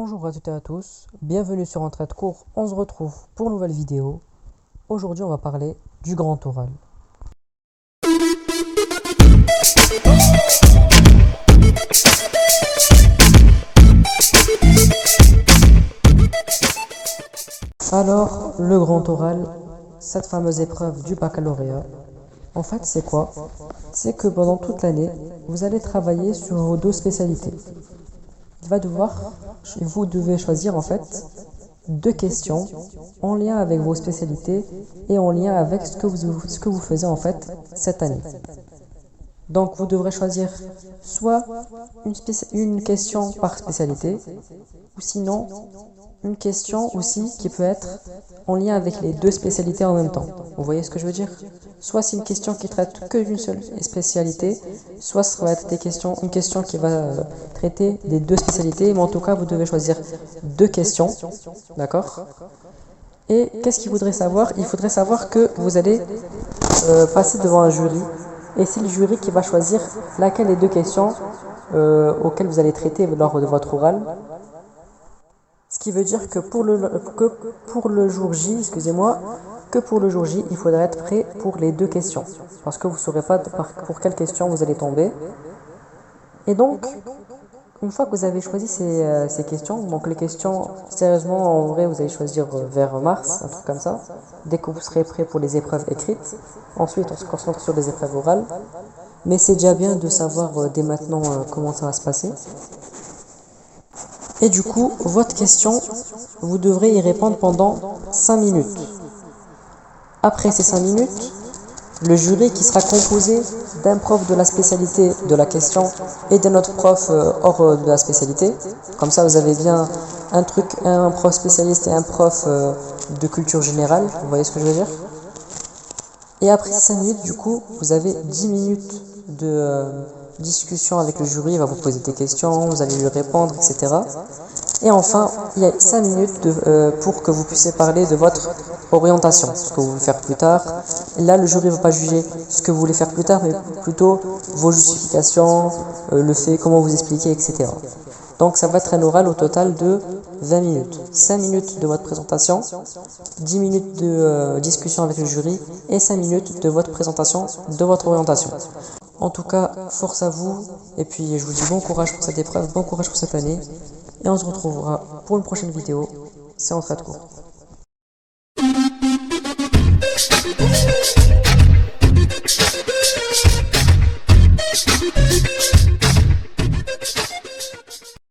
Bonjour à toutes et à tous, bienvenue sur Entrée de cours, on se retrouve pour une nouvelle vidéo. Aujourd'hui on va parler du grand oral. Alors, le grand oral, cette fameuse épreuve du baccalauréat, en fait c'est quoi? C'est que pendant toute l'année, vous allez travailler sur vos deux spécialités. Vous devez choisir en fait deux questions en lien avec vos spécialités et en lien avec ce que vous faisiez en fait cette année. Donc vous devrez choisir soit une question par spécialité ou sinon une question aussi qui peut être en lien avec les deux spécialités en même temps. Vous voyez ce que je veux dire? Soit c'est une question qui traite que d'une seule spécialité, soit ça va être une question qui va traiter des deux spécialités, mais en tout cas vous devez choisir deux questions, d'accord? Et qu'est-ce qu'il faudrait savoir? Il faudrait savoir que vous allez passer devant un jury, et c'est le jury qui va choisir laquelle des deux questions auxquelles vous allez traiter lors de votre oral. Ce qui veut dire que pour le jour J, il faudra être prêt pour les deux questions. Parce que vous ne saurez pas pour quelle question vous allez tomber. Et donc, une fois que vous avez choisi ces questions, donc les questions, sérieusement, en vrai, vous allez choisir vers mars, un truc comme ça, dès que vous serez prêt pour les épreuves écrites. Ensuite, on se concentre sur les épreuves orales. Mais c'est déjà bien de savoir dès maintenant comment ça va se passer. Et du coup, votre question, vous devrez y répondre pendant 5 minutes. Après ces 5 minutes, le jury qui sera composé d'un prof de la spécialité de la question et d'un autre prof hors de la spécialité. Comme ça, vous avez bien un prof spécialiste et un prof de culture générale. Vous voyez ce que je veux dire? Et après ces 5 minutes, du coup, vous avez 10 minutes de discussion avec le jury. Il va vous poser des questions, vous allez lui répondre, etc. Et enfin, il y a 5 minutes pour que vous puissiez parler de votre orientation, ce que vous voulez faire plus tard. Et là, le jury ne va pas juger ce que vous voulez faire plus tard, mais plutôt vos justifications, le fait, comment vous expliquer, etc. Donc ça va être un oral au total de 20 minutes. 5 minutes de votre présentation, 10 minutes de discussion avec le jury et 5 minutes de votre présentation de votre orientation. En tout cas, force à vous, et puis je vous dis bon courage pour cette épreuve, bon courage pour cette année, et on se retrouvera pour une prochaine vidéo. C'est Entrée de cours.